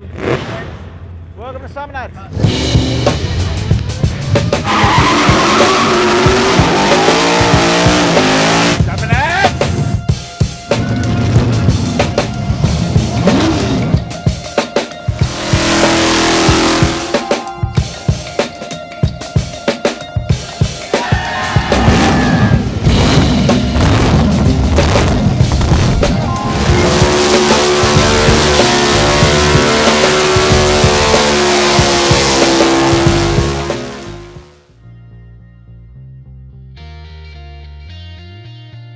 Welcome to Summernats.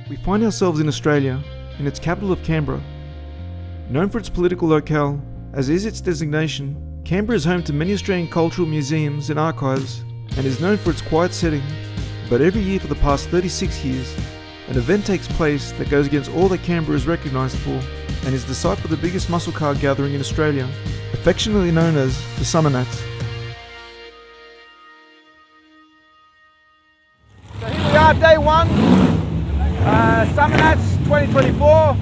We find ourselves in Australia, in its capital of Canberra. Known for its political locale, as is its designation, Canberra is home to many Australian cultural museums and archives, and is known for its quiet setting. But every year for the past 36 years, an event takes place that goes against all that Canberra is recognised for, and is the site for the biggest muscle car gathering in Australia, affectionately known as the Summernats. So here we are, day one, Summernats 2024.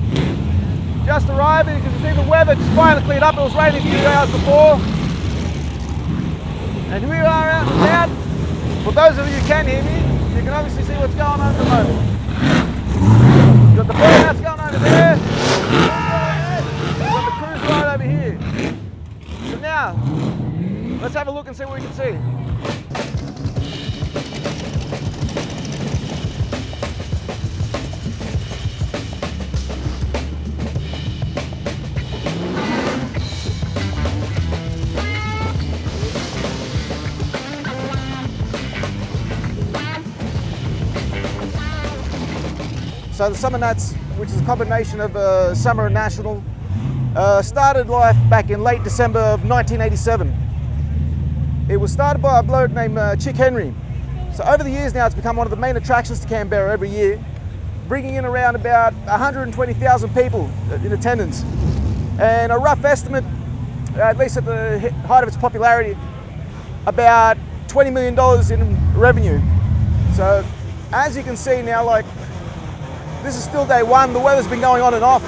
Just arriving, you can see the weather just finally cleared up. It was raining a few hours before. And here we are out and about. For those of you who can hear me, you can obviously see what's going on at the moment. You've got the burnouts going over there. You've got the cruise right over here. So now, let's have a look and see what we can see. So the Summernats, which is a combination of Summer and National, started life back in late December of 1987. It was started by a bloke named Chick Henry. So over the years now, it's become one of the main attractions to Canberra every year, bringing in around about 120,000 people in attendance. And a rough estimate, at least at the height of its popularity, about $20 million in revenue. So as you can see now, like, this is still day one. The weather's been going on and off.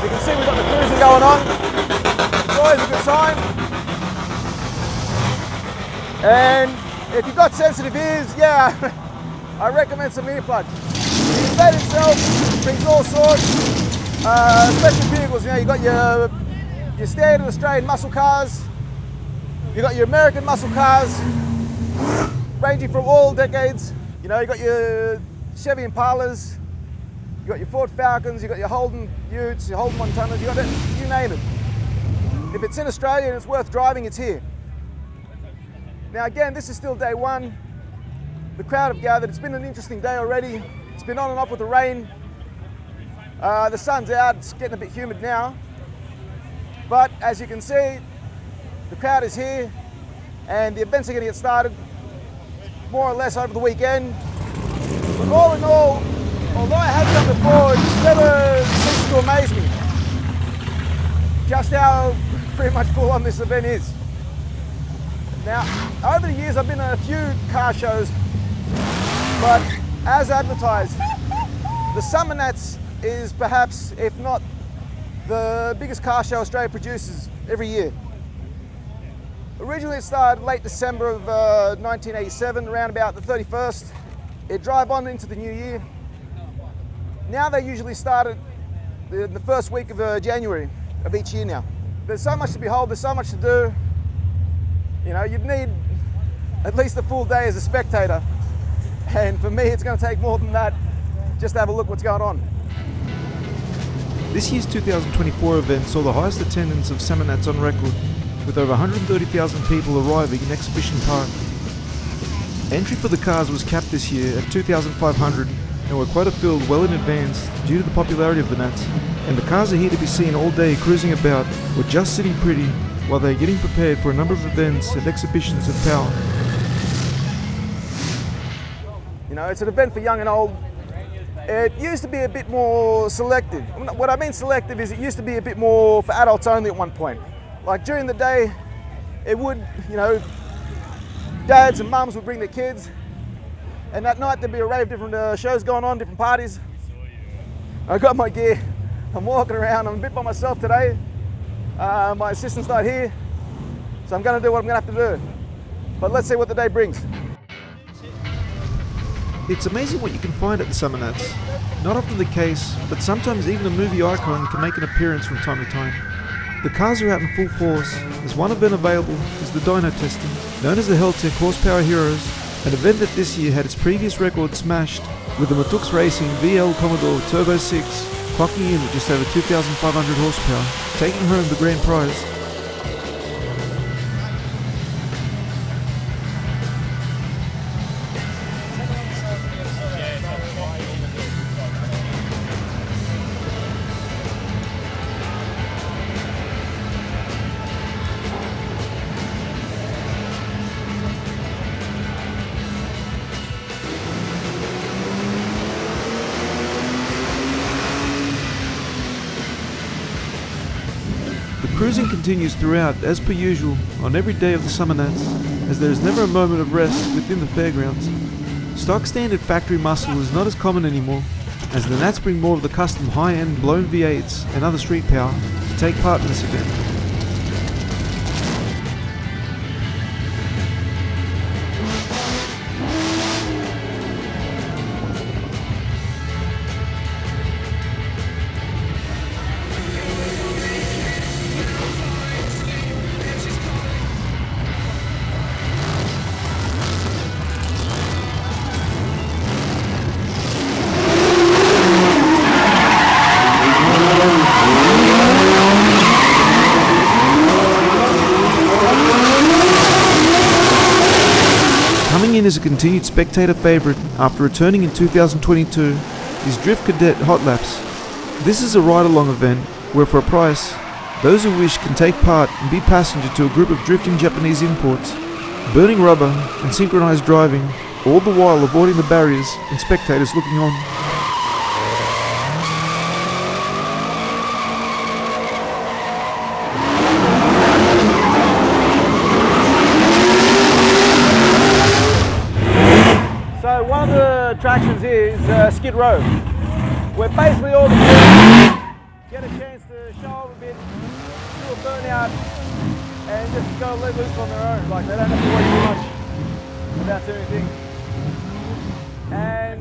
You can see we've got the cruising going on. It's always a good sign. And if you've got sensitive ears, yeah, I recommend some earplugs. The event itself brings all sorts, special vehicles. You know, you've got your standard Australian muscle cars. You've got your American muscle cars, ranging from all decades. You know, you've got your Chevy Impalas, you got your Ford Falcons, you got your Holden Utes, your Holden Montanas, you got it, you name it. If it's in Australia and it's worth driving, it's here. Now again, this is still day one. The crowd have gathered. It's been an interesting day already. It's been on and off with the rain. The sun's out, it's getting a bit humid now. But as you can see, the crowd is here and the events are going to get started more or less over the weekend. But all in all, although I have done before, it never ceases to amaze me just how pretty much full on this event is. Now, over the years I've been at a few car shows, but as advertised, the Summernats is perhaps, if not the biggest car show Australia produces every year. Originally it started late December of 1987, around about the 31st. It drive on into the new year. Now they usually start at the first week of January of each year now. There's so much to behold, there's so much to do. You know, you'd need at least a full day as a spectator. And for me, it's going to take more than that just to have a look what's going on. This year's 2024 event saw the highest attendance of Summernats on record, with over 130,000 people arriving in Exhibition Park. Entry for the cars was capped this year at 2,500 and were quota filled well in advance due to the popularity of the Nats, and the cars are here to be seen all day cruising about or just sitting pretty while they're getting prepared for a number of events and exhibitions of power. You know, it's an event for young and old. It used to be a bit more selective. What I mean selective is it used to be a bit more for adults only at one point. Like during the day, it would, you know, dads and mums would bring their kids, and that night there'd be a array of different shows going on, different parties. I got my gear, I'm walking around, I'm a bit by myself today, My assistant's not here, so I'm going to do what I'm going to have to do. But let's see what the day brings. It's amazing what you can find at the Summernats. Not often the case, but sometimes even a movie icon can make an appearance from time to time. The cars are out in full force. There's one event available is the dyno testing, known as the Helltech Horsepower Heroes, an event that this year had its previous record smashed with the Matux Racing VL Commodore Turbo 6 clocking in with just over 2,500 horsepower, taking home the grand prize. The cruising continues throughout, as per usual, on every day of the Summernats, as there is never a moment of rest within the fairgrounds. Stock standard factory muscle is not as common anymore, as the Nats bring more of the custom high-end blown V8s and other street power to take part in this event. Coming in as a continued spectator favourite after returning in 2022 is Drift Cadet Hot Laps. This is a ride-along event where for a price, those who wish can take part and be passenger to a group of drifting Japanese imports, burning rubber and synchronised driving, all the while avoiding the barriers and spectators looking on. So one of the attractions here is Skid Row, where basically all the kids get a chance to show off a bit, do a burnout, and just go let loose on their own. Like they don't have to worry too much about too many things. And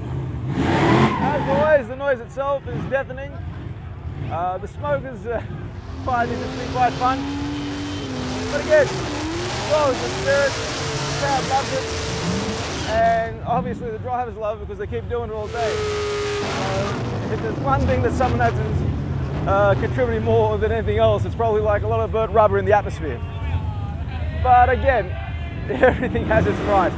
as always, the noise itself is deafening. The smoke is quite interesting, quite fun. But again, well, it's the spirit, the crowd loves it. And obviously the drivers love it because they keep doing it all day. If there's one thing that Summernats is contributing more than anything else, it's probably like a lot of burnt rubber in the atmosphere. But again, everything has its price.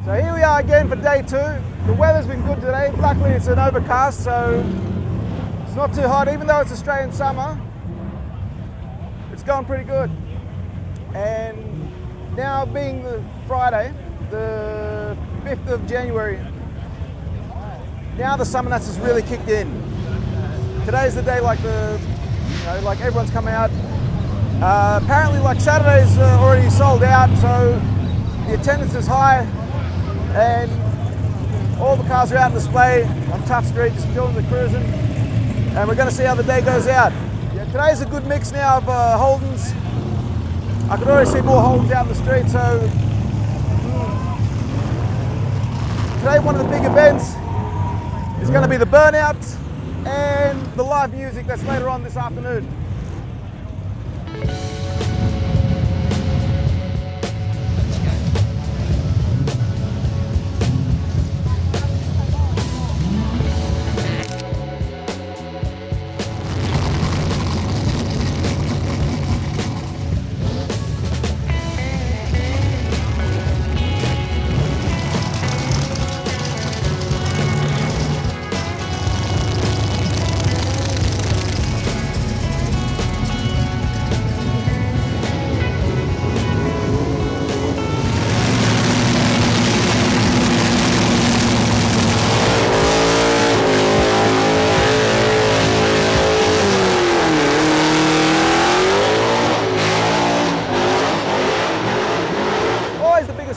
So here we are again for day two. The weather's been good today. Luckily it's an overcast, so it's not too hot. Even though it's Australian summer, it's going pretty good. And now being the Friday, the 5th of January, now the Summernats has really kicked in. today's the day like like everyone's come out. Apparently like Saturday's already sold out, so the attendance is high and all the cars are out on display on Tough Street, just doing the cruising, and we're going to see how the day goes out. Yeah, today's a good mix now of Holdens. I could already see more Holdens out in the street, so today one of the big events is going to be the Burnouts and the live music that's later on this afternoon.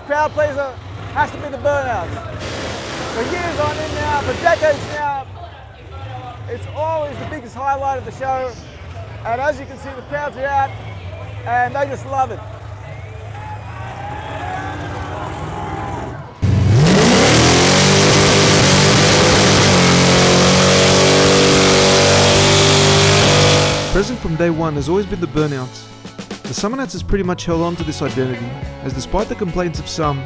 Crowd pleaser has to be the Burnouts. For years on in now, for decades now, it's always the biggest highlight of the show. And as you can see, the crowds are out and they just love it. Present from day one has always been the Burnouts. The Summernats has pretty much held on to this identity, as despite the complaints of some,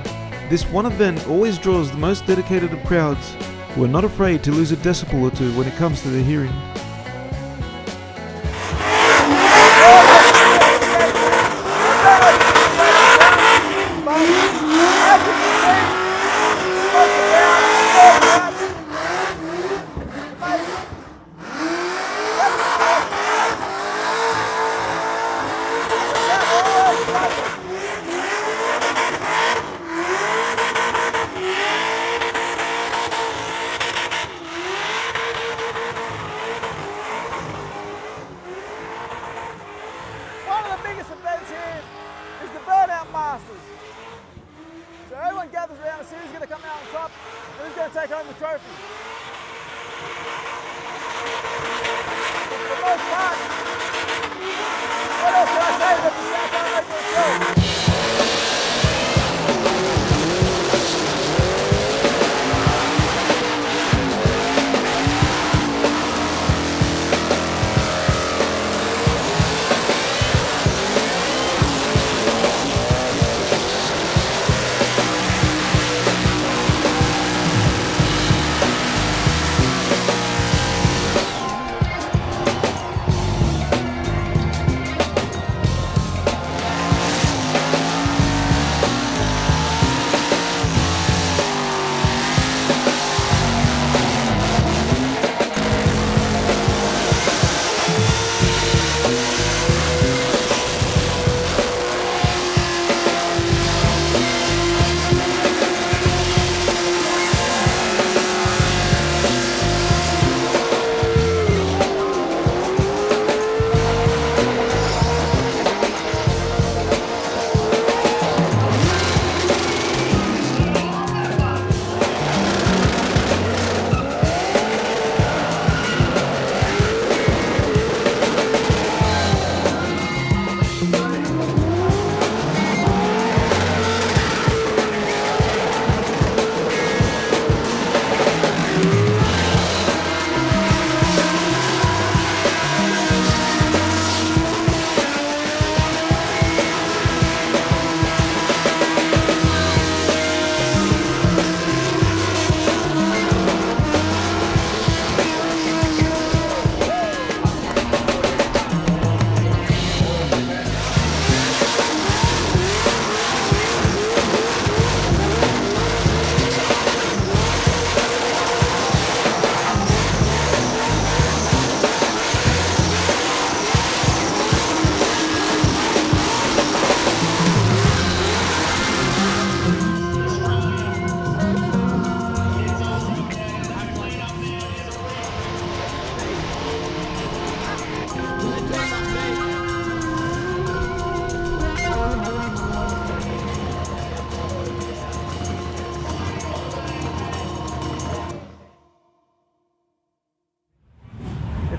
this one event always draws the most dedicated of crowds who are not afraid to lose a decibel or two when it comes to their hearing. Masters. So everyone gathers around to see who's going to come out on top and who's going to take home the trophy. For the most part, what else can I say that the South Island will show?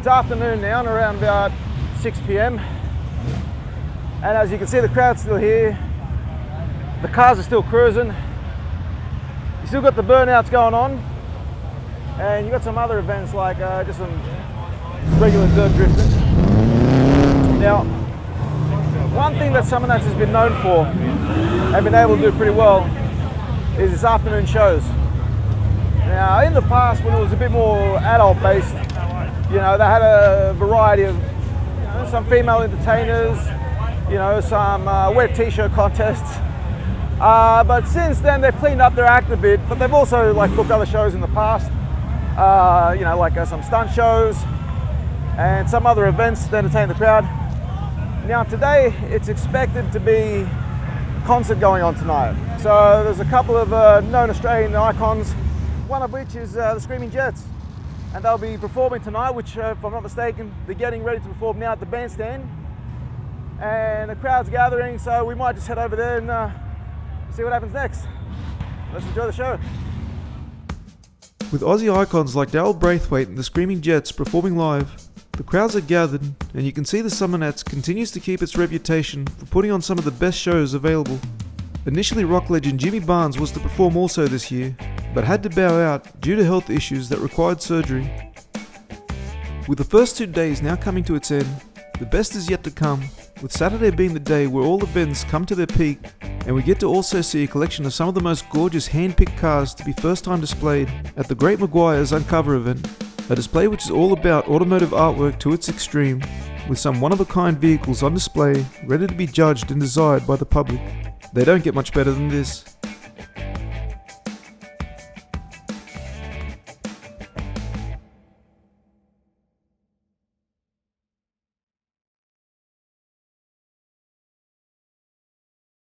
It's afternoon now and around about 6 p.m. and as you can see, the crowd's still here. The cars are still cruising. You still got the burnouts going on, and you got some other events like just some regular dirt drifting. Now, one thing that Summernats has been known for and been able to do pretty well is its afternoon shows. Now, in the past, when it was a bit more adult-based, you know, they had a variety of, you know, some female entertainers, you know, some wet t-shirt contests. But since then, they've cleaned up their act a bit. But they've also like booked other shows in the past, you know, like some stunt shows and some other events to entertain the crowd. Now today, it's expected to be a concert going on tonight. So there's a couple of known Australian icons, one of which is the Screaming Jets. And they'll be performing tonight, which if I'm not mistaken, they're getting ready to perform now at the bandstand. And the crowd's gathering, so we might just head over there and see what happens next. Let's enjoy the show. With Aussie icons like Daryl Braithwaite and the Screaming Jets performing live, the crowds are gathered, and you can see the Summernats continues to keep its reputation for putting on some of the best shows available. Initially, rock legend Jimmy Barnes was to perform also this year, but had to bow out due to health issues that required surgery. With the first 2 days now coming to its end, the best is yet to come, with Saturday being the day where all events come to their peak, and we get to also see a collection of some of the most gorgeous hand-picked cars to be first time displayed at the Great Maguire's Uncover event, a display which is all about automotive artwork to its extreme, with some one-of-a-kind vehicles on display ready to be judged and desired by the public. They don't get much better than this.